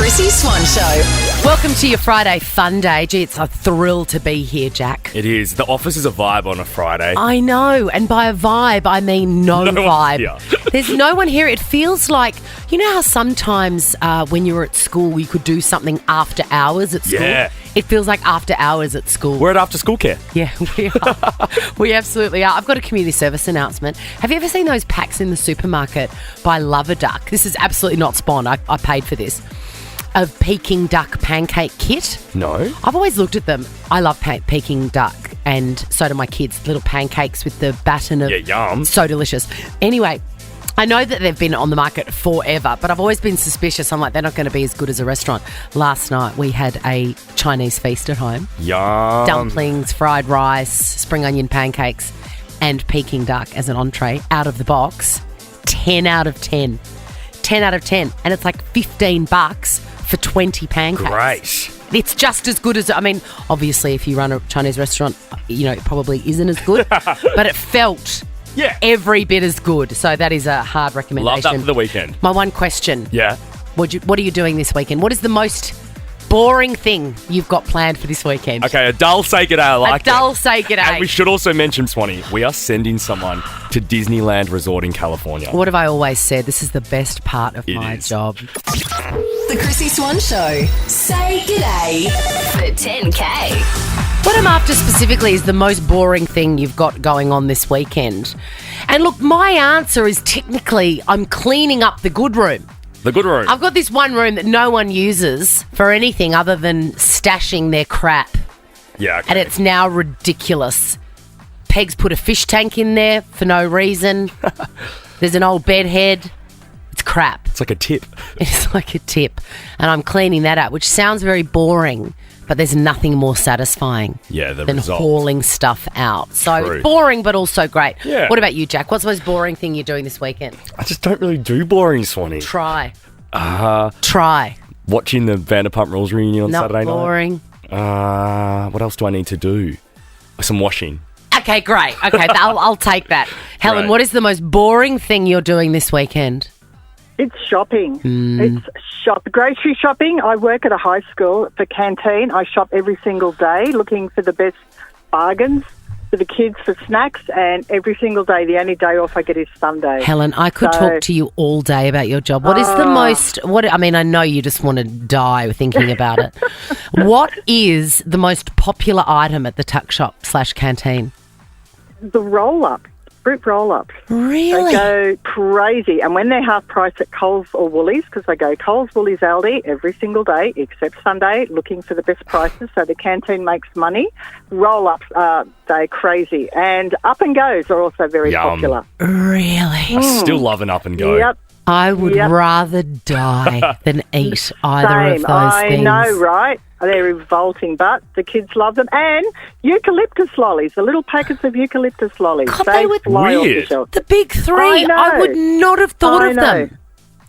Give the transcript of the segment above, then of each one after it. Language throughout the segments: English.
Chrissie Swan Show. Welcome to your Friday fun day. Gee, it's a thrill to be here, Jack. It is. The office is a vibe on a Friday. I know, and by a vibe, I mean no vibe. Here. There's no one here. It feels like, you know how sometimes when you were at school, you could do something after hours at school? Yeah. It feels like after hours at school. We're at after school care. Yeah, we are. We absolutely are. I've got a community service announcement. Have you ever seen those packs in the supermarket by Love a Duck? This is absolutely not spawn. I paid for this. Of Peking duck pancake kit. No. I've always looked at them. I love Peking duck, and so do my kids. Little pancakes with the batten of... Yeah, yum. So delicious. Anyway, I know that they've been on the market forever, but I've always been suspicious. I'm like, they're not going to be as good as a restaurant. Last night, we had a Chinese feast at home. Yum. Dumplings, fried rice, spring onion pancakes, and Peking duck as an entree out of the box. 10 out of 10. 10 out of 10. And it's like $15 for 20 pancakes. Great. It's just as good as, I mean, obviously if you run a Chinese restaurant, you know, it probably isn't as good, but it felt every bit as good. So that is a hard recommendation. Love that for the weekend. My one question. Yeah. What are you doing this weekend? What is the most boring thing you've got planned for this weekend? Okay, a dull say g'day. I like A dull say g'day. And we should also mention, Swanee, we are sending someone to Disneyland Resort in California. What have I always said? This is the best part of It my is. job. The Chrissie Swan Show. Say g'day for 10K. What I'm after specifically is the most boring thing you've got going on this weekend. And look, my answer is technically I'm cleaning up the good room. The good room. I've got this one room that no one uses for anything other than stashing their crap. Yeah, okay. And it's now ridiculous. Peg's put a fish tank in there for no reason. There's an old bed head. It's crap. It's like a tip. It's like a tip. And I'm cleaning that up, which sounds very boring, but there's nothing more satisfying than result. hauling stuff out. So True. it's boring, but also great. Yeah. What about you, Jack? What's the most boring thing you're doing this weekend? I just don't really do boring, Swanee. Try. Watching the Vanderpump Rules reunion on Not Saturday boring. night. What else do I need to do? Some washing. Okay, great. Okay, I'll take that. Helen, Right. what is the most boring thing you're doing this weekend? It's shopping. It's grocery shopping. I work at a high school for canteen. I shop every single day looking for the best bargains for the kids for snacks, and every single day, the only day off I get is Sunday. Helen, I could talk to you all day about your job. What is the most, I mean, I know you just want to die thinking about it. What is the most popular item at the tuck shop / canteen? The roll-up, fruit roll-ups. Really? They go crazy. And when they're half price at Coles or Woolies, because they go Coles, Woolies, Aldi every single day except Sunday, looking for the best prices so the canteen makes money. Roll-ups, they're crazy. And up and goes are also very popular. Really? I still love an up and go. Yep. I would rather die than eat either of those things. I know, right? They're revolting, but the kids love them. And eucalyptus lollies, the little packets of eucalyptus lollies. God, they would- fly off the Weird. shelf. The big three. I know. I would not have thought of them.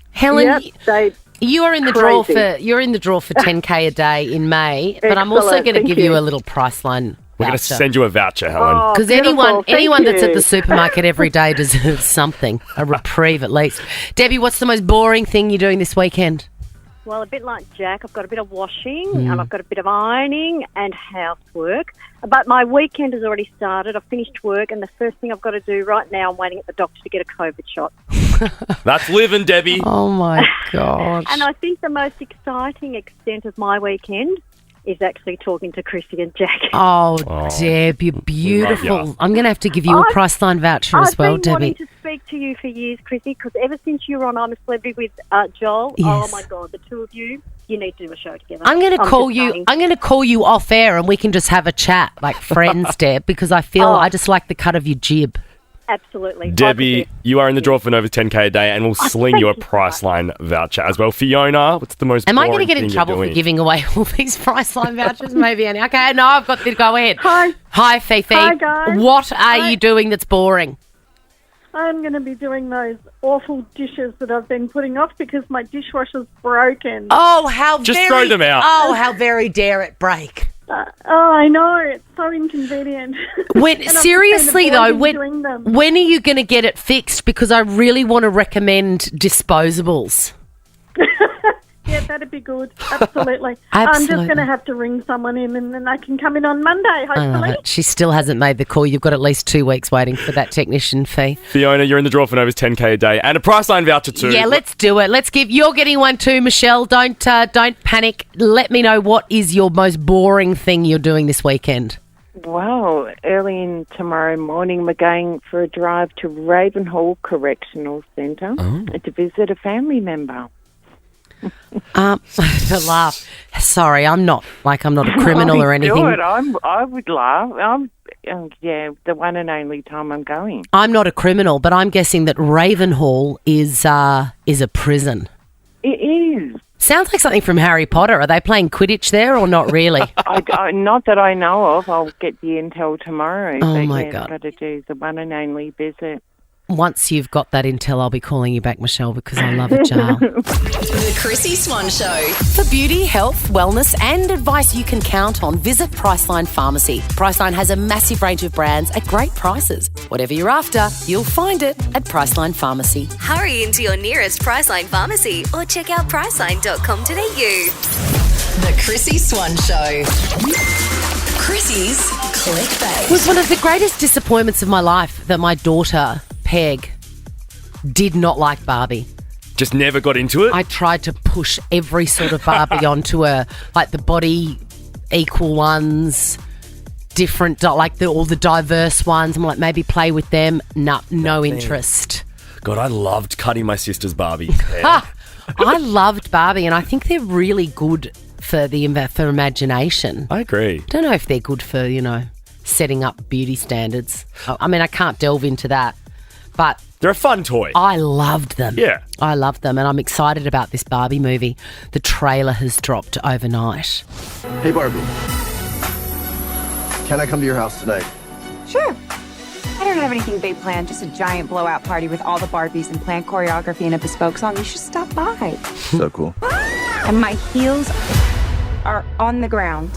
Helen, Yep, you are in the draw crazy. you're in the draw for 10K a day in May, but I'm also Excellent, going to thank give you you. a little Priceline We're going to send you a voucher, Helen. Oh, because beautiful. anyone Thank that's at you. the supermarket every day deserves something, a reprieve at least. Debbie, what's the most boring thing you're doing this weekend? Well, a bit like Jack, I've got a bit of washing and I've got a bit of ironing and housework. But my weekend has already started. I've finished work and the first thing I've got to do right now, I'm waiting at the doctor to get a COVID shot. That's living, Debbie. Oh my gosh. And I think the most exciting extent of my weekend is actually talking to Chrissie and Jack. Oh, Deb, you're beautiful. Love ya. I'm going to have to give you a Priceline voucher as well, I've been Debbie. wanting to speak to you for years, Chrissie, because ever since you were on I'm a Celebrity with Joel, Yes. oh my God, the two of you, you need to do a show together. I'm going to call just you. saying. I'm going to call you off air, and we can just have a chat like friends, Deb. Because I feel I just like the cut of your jib. Absolutely. Debbie, you are in the draw for over 10K a day, and we'll sling you a thank you. Priceline voucher as well. Fiona, what's the most Am I going to boring get in thing trouble you're for doing? giving away all these Priceline vouchers? Maybe. Okay, no, I've got to go ahead. Hi, Fifi. Hi, guys. What are you doing that's boring? I'm going to be doing those awful dishes that I've been putting off because my dishwasher's broken. Oh, how Just very... throw them out. Oh, how very dare it break. I know. It's so inconvenient. When, And I'm seriously, kind though, of avoiding doing them. when are you going to get it fixed? Because I really want to recommend disposables. Yeah, that'd be good. Absolutely. Absolutely. I'm just going to have to ring someone in and then I can come in on Monday, I love hopefully. it. She still hasn't made the call. You've got at least 2 weeks waiting for that technician fee. Fiona, you're in the draw for Nova's 10K a day and a Priceline voucher too. Yeah, let's do it. You're getting one too, Michelle. Don't panic. Let me know what is your most boring thing you're doing this weekend. Well, early in tomorrow morning, we're going for a drive to Ravenhall Correctional Centre to visit a family member. To laugh. Sorry, I'm not a criminal or anything. Do it. I would laugh. The one and only time I'm going. I'm not a criminal, but I'm guessing that Ravenhall is a prison. It is. Sounds like something from Harry Potter. Are they playing Quidditch there or not really? Not that I know of. I'll get the intel tomorrow. Oh, my God. I've got to do the one and only visit. Once you've got that intel, I'll be calling you back, Michelle, because I love a jar. The Chrissie Swan Show. For beauty, health, wellness and advice you can count on, visit Priceline Pharmacy. Priceline has a massive range of brands at great prices. Whatever you're after, you'll find it at Priceline Pharmacy. Hurry into your nearest Priceline pharmacy or check out priceline.com.au. The Chrissie Swan Show. Chrissie's Clickbait. It was one of the greatest disappointments of my life that my daughter, Peg, did not like Barbie. Just never got into it? I tried to push every sort of Barbie onto her, like the body equal ones, different, like all the diverse ones. I'm like, maybe play with them. No interest. God, I loved cutting my sister's Barbie. I loved Barbie, and I think they're really good for imagination. I agree. I don't know if they're good for, setting up beauty standards. I mean, I can't delve into that, but they're a fun toy. I loved them. Yeah. I loved them, and I'm excited about this Barbie movie. The trailer has dropped overnight. Hey, Barbie. Can I come to your house tonight? Sure. I don't have anything big planned, just a giant blowout party with all the Barbies and planned choreography and a bespoke song. You should stop by. So cool. And my heels are on the ground.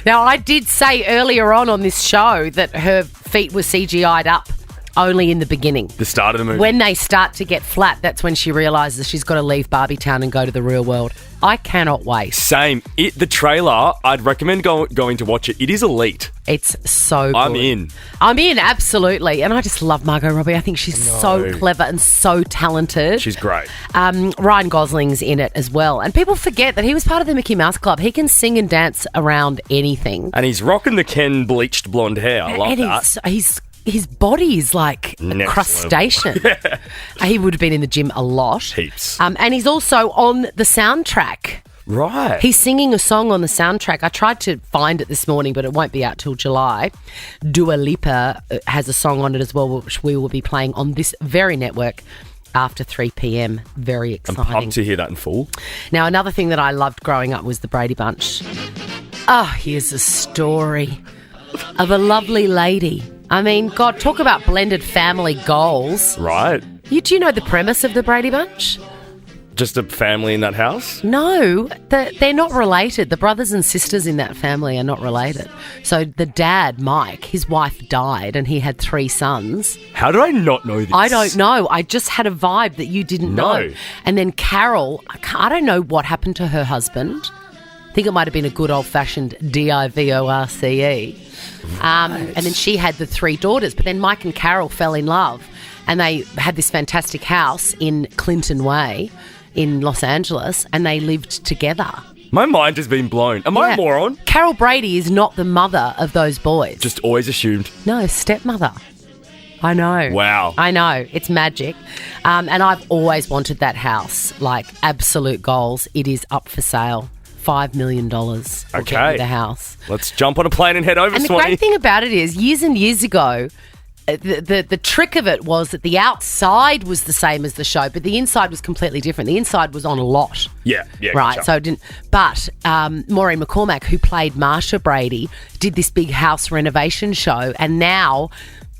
Now, I did say earlier on this show that her feet were CGI'd up only in the beginning. The start of the movie. When they start to get flat, that's when she realises she's got to leave Barbie Town and go to the real world. I cannot wait. Same. The trailer, I'd recommend going to watch it. It is elite. It's so good. I'm in, absolutely. And I just love Margot Robbie. I think she's so clever and so talented. She's great. Ryan Gosling's in it as well. And people forget that he was part of the Mickey Mouse Club. He can sing and dance around anything. And he's rocking the Ken bleached blonde hair. I love that. His body is like a crustacean. He would have been in the gym a lot. Heaps. And he's also on the soundtrack. Right. He's singing a song on the soundtrack. I tried to find it this morning, but it won't be out till July. Dua Lipa has a song on it as well, which we will be playing on this very network after 3 p.m. Very exciting. I'm pumped to hear that in full. Now, another thing that I loved growing up was the Brady Bunch. Oh, here's a story of a lovely lady. I mean, God, talk about blended family goals. Right. Do you know the premise of the Brady Bunch? Just a family in that house? No, they're not related. The brothers and sisters in that family are not related. So the dad, Mike, his wife died and he had 3 sons. How did I not know this? I don't know. I just had a vibe that you didn't know. And then Carol, I don't know what happened to her husband. I think it might have been a good old-fashioned divorce. And then she had the 3 daughters. But then Mike and Carol fell in love and they had this fantastic house in Clinton Way in Los Angeles and they lived together. My mind has been blown. Am I a moron? Carol Brady is not the mother of those boys. Just always assumed. No, stepmother. I know. Wow. I know. It's magic. And I've always wanted that house, like absolute goals. It is up for sale. $5 million. Okay. The house. Let's jump on a plane and head over, And the great thing about it is, years and years ago, the trick of it was that the outside was the same as the show, but the inside was completely different. The inside was on a lot. Yeah. Right. Gotcha. So it didn't. But Maureen McCormack, who played Marsha Brady, did this big house renovation show, and now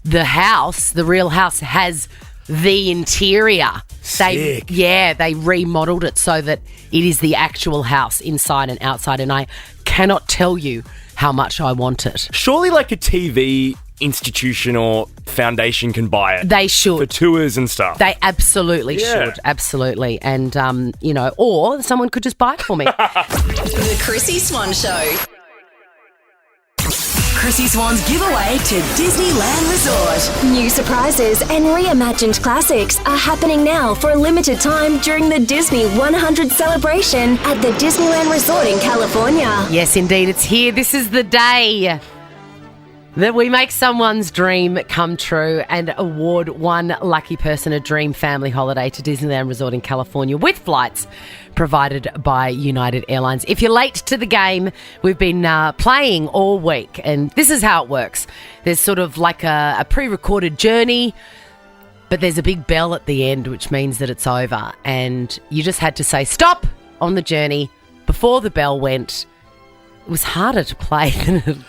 the house, the real house, has the interior. Sick. They remodeled it so that it is the actual house inside and outside, and I cannot tell you how much I want it. Surely like a TV institution or foundation can buy it. They should. For tours and stuff. They absolutely should. Absolutely. And, or someone could just buy it for me. The Chrissie Swan Show. Chrissie Swan's giveaway to Disneyland Resort. New surprises and reimagined classics are happening now for a limited time during the Disney 100 celebration at the Disneyland Resort in California. Yes, indeed. It's here. This is the day that we make someone's dream come true and award one lucky person a dream family holiday to Disneyland Resort in California with flights provided by United Airlines. If you're late to the game, we've been playing all week, and this is how it works. There's sort of like a pre-recorded journey, but there's a big bell at the end, which means that it's over, and you just had to say stop on the journey before the bell went. It was harder to play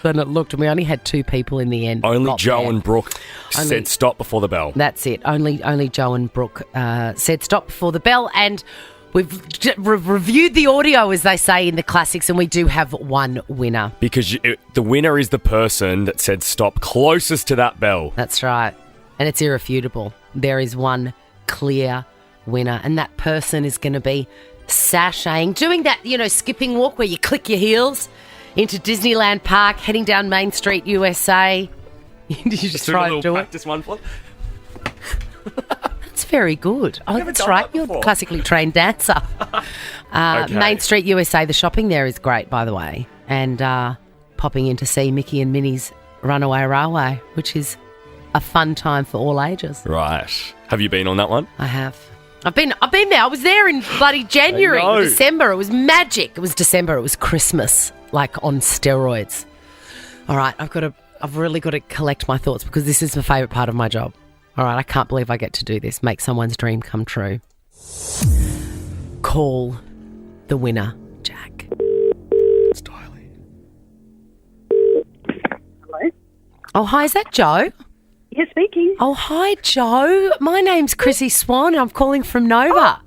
than it looked, and we only had 2 people in the end. Only Joe and Brooke said stop before the bell. That's it. Only Joe and Brooke said stop before the bell, and we've reviewed the audio, as they say in the classics, and we do have one winner. Because the winner is the person that said stop closest to that bell. That's right, and it's irrefutable. There is one clear winner, and that person is going to be sashaying, doing that, skipping walk where you click your heels into Disneyland Park, heading down Main Street, USA. You just try and do it. Practice one for. That's very good. Oh, that's right. You're a classically trained dancer. Okay. Main Street, USA. The shopping there is great, by the way. And popping in to see Mickey and Minnie's Runaway Railway, which is a fun time for all ages. Right. Have you been on that one? I have. I've been there. I was there in bloody January, December. It was magic. It was December. It was Christmas, like on steroids. All right, I've really got to collect my thoughts because this is my favourite part of my job. All right, I can't believe I get to do this. Make someone's dream come true. Call the winner, Jack. It's dialing. Hello? Oh, hi, is that Joe? Yes, speaking. Oh, hi, Joe. My name's Chrissie Swan. I'm calling from Nova.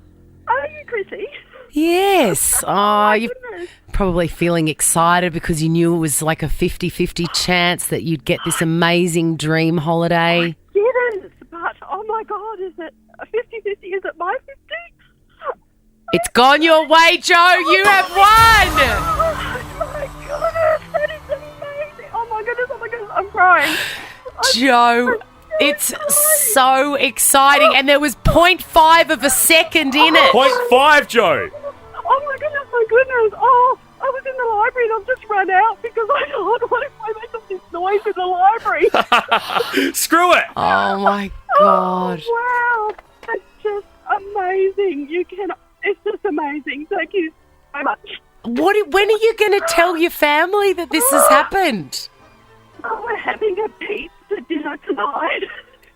Are you Chrissie? Yes. Oh, you're Goodness. probably feeling excited because you knew it was like a 50-50 chance that you'd get this amazing dream holiday. It is, but oh my God, is it a 50-50? Is it my 50? It's gone your way, Joe. You have won. Oh my goodness, that is amazing. Oh my goodness, I'm crying. Joe, it's so exciting. And there was 0.5 of a second in it. 0.5, Joe. Oh my goodness. Oh, I was in the library and I've just run out because I thought, what if I make all this noise in the library? Screw it. Oh, my God. Oh, wow. That's just amazing. It's just amazing. Thank you so much. When are you going to tell your family that this has happened? Oh, we're having a pizza dinner tonight.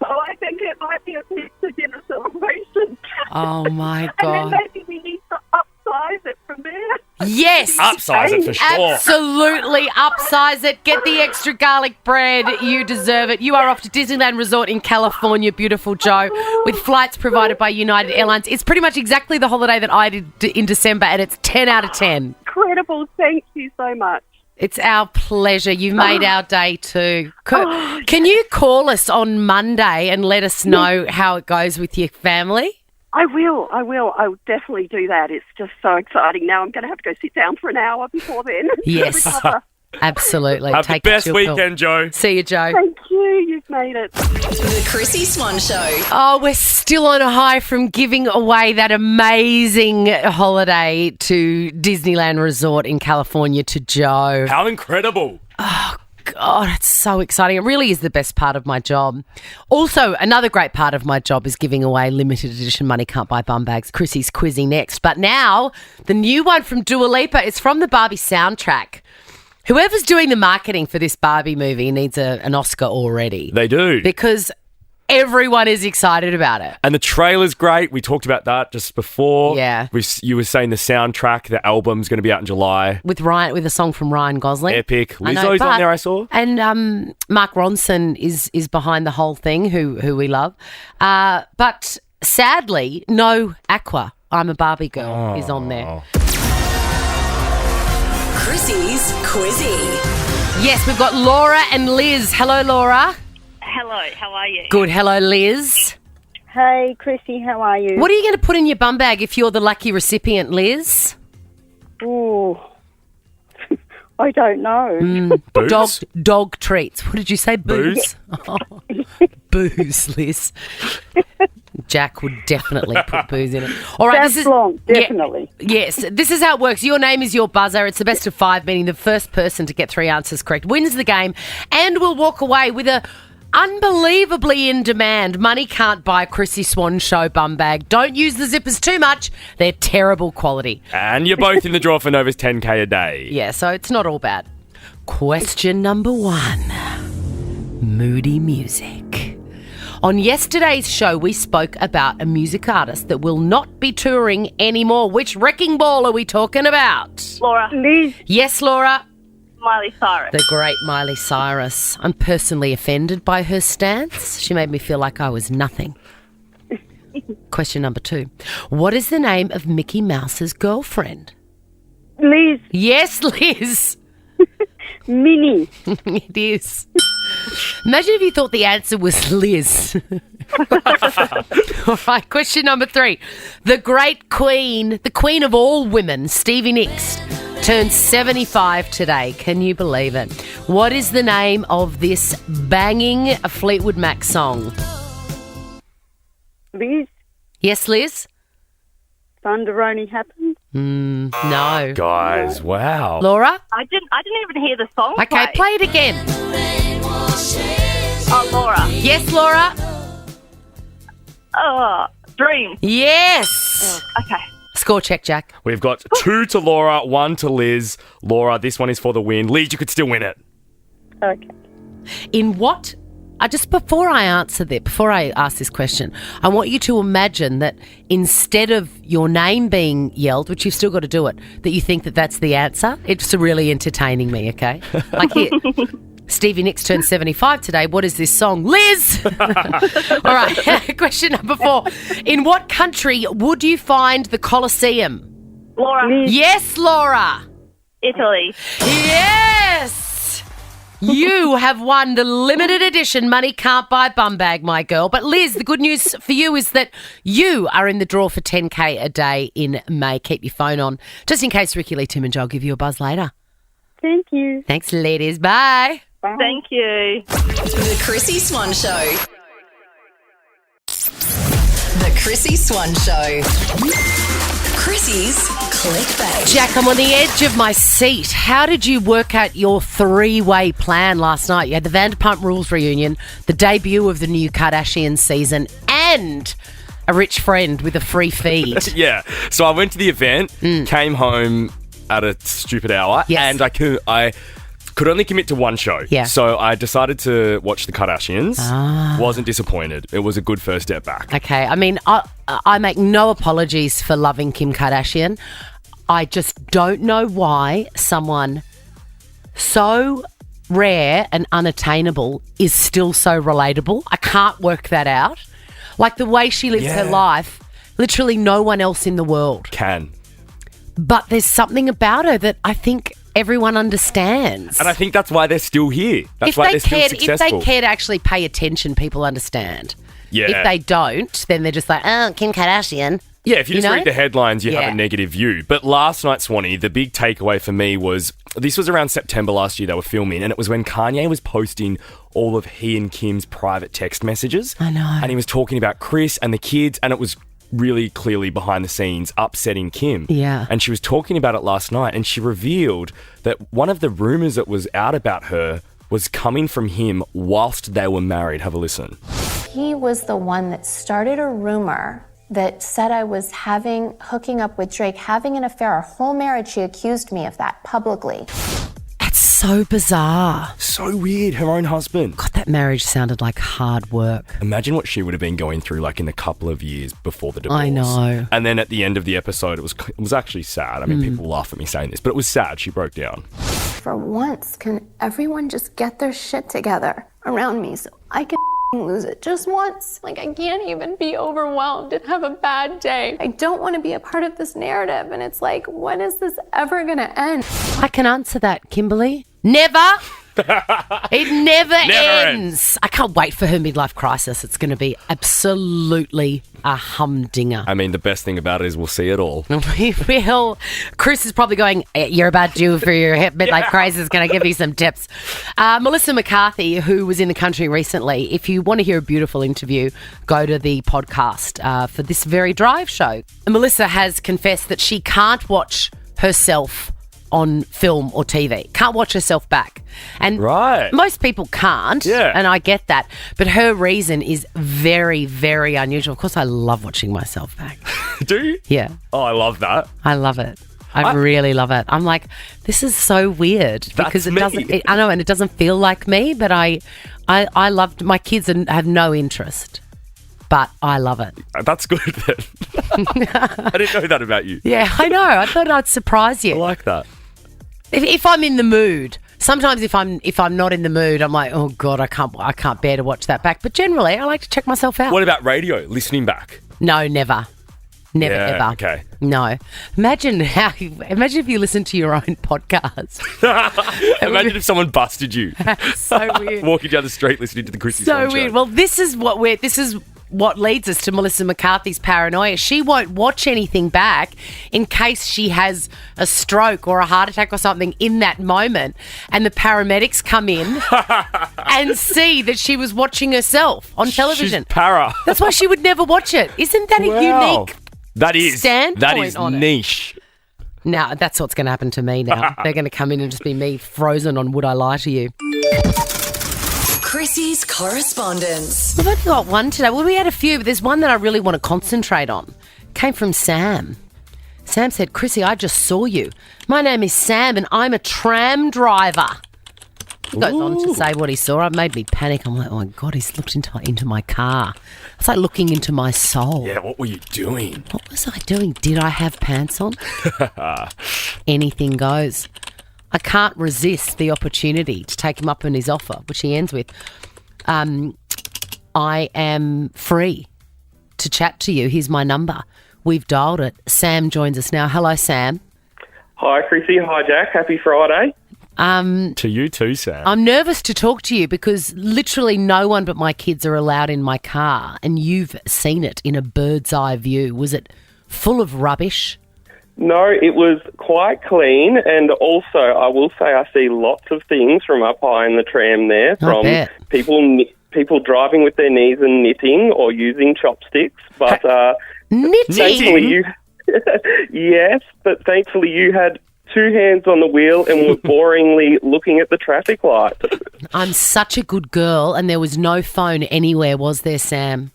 So I think it might be a pizza dinner celebration. Oh, my And God. then maybe we need to upsize it from there. Yes. Upsize it for sure. Absolutely upsize it. Get the extra garlic bread. You deserve it. You are off to Disneyland Resort in California, beautiful Joe, with flights provided by United Airlines. It's pretty much exactly the holiday that I did in December, and it's 10 out of 10. Incredible. Thank you so much. It's our pleasure. You've made our day too. Can you call us on Monday and let us know how it goes with your family? I will. I'll definitely do that. It's just so exciting. Now I'm going to have to go sit down for an hour before then. Yes. Recover. Absolutely. Have the best weekend, Joe. See you, Joe. Thank you. You've made it. The Chrissie Swan Show. Oh, we're still on a high from giving away that amazing holiday to Disneyland Resort in California to Joe. How incredible. Oh, God, it's so exciting. It really is the best part of my job. Also, another great part of my job is giving away limited edition Money Can't Buy bum bags. Chrissie's quizzing next. But now, the new one from Dua Lipa is from the Barbie soundtrack. Whoever's doing the marketing for this Barbie movie needs an Oscar already. They do. Because everyone is excited about it. And the trailer's great. We talked about that just before. Yeah. You were saying the soundtrack, the album's going to be out in July. With a song from Ryan Gosling. Epic. Lizzo's on there, I saw. And Mark Ronson is behind the whole thing, who we love. But sadly, no Aqua, I'm a Barbie Girl, is on there. Chrissie's Quizzy. Yes, we've got Laura and Liz. Hello, Laura. Hello, how are you? Good. Hello, Liz. Hey, Chrissy, how are you? What are you going to put in your bum bag if you're the lucky recipient, Liz? Ooh, I don't know. Booze? Dog treats. What did you say? Booze? Oh, booze, Liz. Jack would definitely put booze in it. All right, That's long, definitely. Yes, this is how it works. Your name is your buzzer. It's the best of 5, meaning the first person to get 3 answers correct wins the game and will walk away with a unbelievably in demand Money Can't Buy Chrissie Swan Show bum bag. Don't use the zippers too much. They're terrible quality. And you're both in the draw for Nova's 10K a day. Yeah, so it's not all bad. Question number 1. Moody music. On yesterday's show, we spoke about a music artist that will not be touring anymore. Which wrecking ball are we talking about? Laura. Liz, Yes, Laura. Miley Cyrus. The great Miley Cyrus. I'm personally offended by her stance. She made me feel like I was nothing. Question number 2. What is the name of Mickey Mouse's girlfriend? Liz, Yes, Liz. Minnie. It is. Imagine if you thought the answer was Liz. All right, question number 3. The great queen, the queen of all women, Stevie Nicks, turned 75 today. Can you believe it? What is the name of this banging Fleetwood Mac song? Liz, Yes, Liz? Thunder Only Happened. No. Guys, wow. Laura? I didn't even hear the song. Okay, play it again. Oh, Laura. Yes, Laura? Oh, Dream. Yes. Okay. Score check, Jack. We've got 2 to Laura, 1 to Liz. Laura, this one is for the win. Liz, you could still win it. Okay. In what? Before I ask this question, I want you to imagine that instead of your name being yelled, which you've still got to do it, that you think that that's the answer. It's really entertaining me, okay? Like here, Stevie Nicks turned 75 today. What is this song? Liz! All right, question number 4. In what country would you find the Colosseum? Laura. Yes, Laura! Italy. Yes! You have won the limited edition Money Can't Buy bum bag, my girl. But Liz, the good news for you is that you are in the draw for 10K a day in May. Keep your phone on, just in case Ricky Lee Timmins will give you a buzz later. Thank you. Thanks, ladies. Bye. Bye. Thank you. The Chrissie Swan Show. The Chrissie Swan Show. Chrissie's Clickbait. Jack, I'm on the edge of my seat. How did you work out your 3-way plan last night? You had the Vanderpump Rules reunion, the debut of the new Kardashians season, and a rich friend with a free feed. Yeah. So I went to the event, came home at a stupid hour, Yes. and I could only commit to one show. Yeah. So I decided to watch the Kardashians. Wasn't disappointed. It was a good first step back. Okay, I mean, I make no apologies for loving Kim Kardashian. I just don't know why someone so rare and unattainable is still so relatable. I can't work that out. Like the way she lives her life, literally no one else in the world Can. But there's something about her that I think everyone understands. And I think that's why they're still here. That's why they're still successful. If they care to actually pay attention, people understand. Yeah. If they don't, then they're just like, oh, Kim Kardashian. Yeah, if you just know? read the headlines, you have Yeah. a negative view. But last night, Swanee, the big takeaway for me was, this was around September last year they were filming, and it was when Kanye was posting all of he and Kim's private text messages. I know. And he was talking about Chris and the kids, and it was really clearly behind the scenes upsetting Kim. Yeah. And she was talking about it last night, and she revealed that one of the rumours that was out about her was coming from him whilst they were married. Have a listen. He was the one that started a rumor that said I was hooking up with Drake, having an affair. Our whole marriage, she accused me of that publicly. That's so bizarre. So weird, her own husband. God, that marriage sounded like hard work. Imagine what she would have been going through like in the couple of years before the divorce. I know. And then at the end of the episode, it was actually sad. I mean, people laugh at me saying this, but it was sad. She broke down. For once, can everyone just get their shit together around me so I can lose it just once. Like, I can't even be overwhelmed and have a bad day. I don't want to be a part of this narrative. And it's like, when is this ever going to end? I can answer that, Kimberly. Never. It never ends. I can't wait for her midlife crisis. It's going to be absolutely a humdinger. I mean, the best thing about it is we'll see it all. We will. Chris is probably going, you're about due for your midlife crisis. Can I give you some tips? Melissa McCarthy, who was in the country recently, if you want to hear a beautiful interview, go to the podcast for this very drive show. And Melissa has confessed that she can't watch herself on film or TV. Can't watch herself back. And most people can't, and I get that. But her reason is very, very unusual. Of course, I love watching myself back. Do you? Yeah. Oh, I love that. I love it. I really love it. I'm like, this is so weird because it doesn't. I know, and it doesn't feel like me. But I loved my kids and have no interest. But I love it. That's good then. I didn't know that about you. Yeah, I know. I thought I'd surprise you. I like that. If I'm in the mood, sometimes if I'm not in the mood, I'm like, oh God, I can't bear to watch that back. But generally, I like to check myself out. What about radio? Listening back? No, never. Never, ever. Okay. No. Imagine if you listen to your own podcast. Imagine if someone busted you. So weird. Walking down the street listening to the Chrissie So Show. weird. Well, this is what leads us to Melissa McCarthy's paranoia. She won't watch anything back in case she has a stroke or a heart attack or something in that moment, and the paramedics come in and see that she was watching herself on television. She's para. That's why she would never watch it. Isn't that a unique standpoint that is on it? niche. Now, that's what's going to happen to me now. They're going to come in and just be me frozen on Would I Lie to You. Chrissie's correspondence. We've only got one today. Well, we had a few, but there's one that I really want to concentrate on. Came from Sam. Sam said, Chrissie, I just saw you. My name is Sam and I'm a tram driver. He goes on to say what he saw. It made me panic. I'm like, oh my God, he's looked into my car. It's like looking into my soul. Yeah, what were you doing? What was I doing? Did I have pants on? Anything goes. I can't resist the opportunity to take him up on his offer, which he ends with, I am free to chat to you. Here's my number. We've dialed it. Sam joins us now. Hello, Sam. Hi, Chrissie. Hi, Jack. Happy Friday. To you too, Sam. I'm nervous to talk to you because literally no one but my kids are allowed in my car, and you've seen it in a bird's eye view. Was it full of rubbish? No, it was quite clean, and also I will say I see lots of things from up high in the tram there, from people driving with their knees and knitting or using chopsticks. But knitting? Thankfully yes, but thankfully you had two hands on the wheel and were boringly looking at the traffic lights. I'm such a good girl, and there was no phone anywhere, was there, Sam?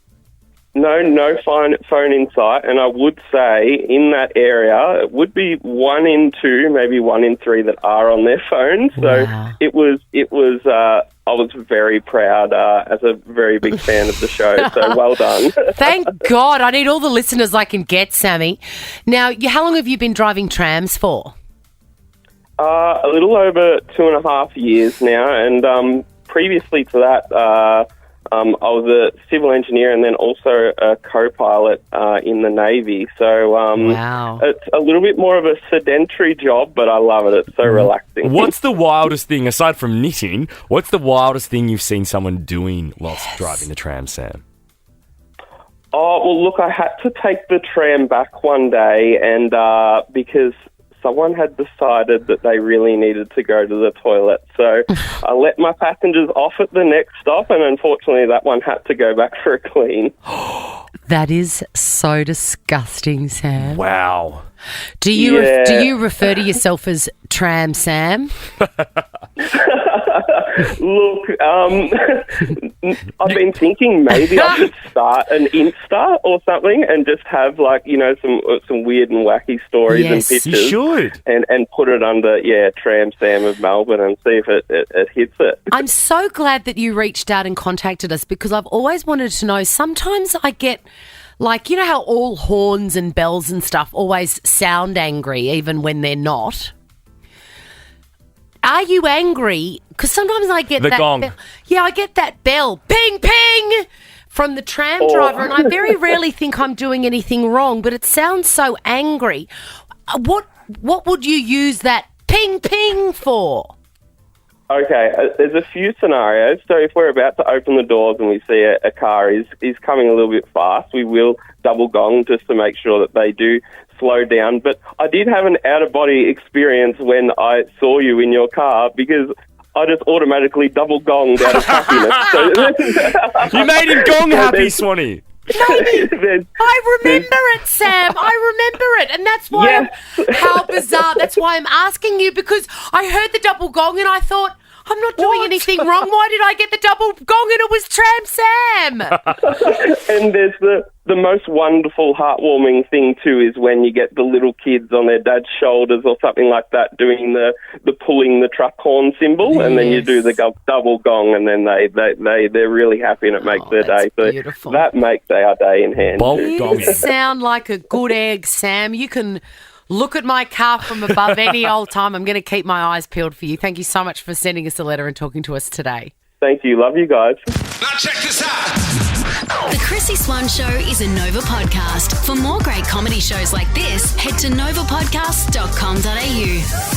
No phone in sight, and I would say in that area it would be 1 in 2, maybe 1 in 3 that are on their phones. So wow. it was. I was very proud as a very big fan of the show. So well done. Thank God. I need all the listeners I can get, Sammy. Now, how long have you been driving trams for? A little over 2.5 years now, and previously to that. I was a civil engineer and then also a co-pilot in the Navy. So wow. It's a little bit more of a sedentary job, but I love it. It's so relaxing. What's the wildest thing, aside from knitting, what's the wildest thing you've seen someone doing whilst driving the tram, Sam? Oh, well, look, I had to take the tram back one day and because someone had decided that they really needed to go to the toilet. So I let my passengers off at the next stop, and unfortunately that one had to go back for a clean. That is so disgusting, Sam. Wow. Do you refer to yourself as Tram Sam? Look, I've been thinking maybe I should start an Insta or something and just have some weird and wacky stories and pictures. You should. And put it under Tram Sam of Melbourne and see if it hits it. I'm so glad that you reached out and contacted us because I've always wanted to know. Sometimes I get how all horns and bells and stuff always sound angry even when they're not. are you angry? Because sometimes I get The that gong. Yeah, I get that bell, ping, ping, from the tram driver, and I very rarely think I'm doing anything wrong, but it sounds so angry. What would you use that ping, ping for? Okay, there's a few scenarios. So if we're about to open the doors and we see a car is coming a little bit fast, we will double gong just to make sure that they do slow down. But I did have an out-of-body experience when I saw you in your car because I just automatically double gonged out of happiness. You made him gong happy, Swanee. I remember it, Sam. I remember it. And that's why how bizarre. That's why I'm asking you, because I heard the double gong and I thought, I'm not doing anything wrong. Why did I get the double gong and it was Tram Sam? And there's the most wonderful, heartwarming thing too is when you get the little kids on their dad's shoulders or something like that doing the pulling the truck horn symbol, and then you do the double gong, and then they're really happy and it makes their day. So beautiful. that makes our day in hand. You sound like a good egg, Sam. You can look at my car from above any old time. I'm going to keep my eyes peeled for you. Thank you so much for sending us a letter and talking to us today. Thank you. Love you guys. Now check this out. The Chrissie Swan Show is a Nova podcast. For more great comedy shows like this, head to novapodcast.com.au.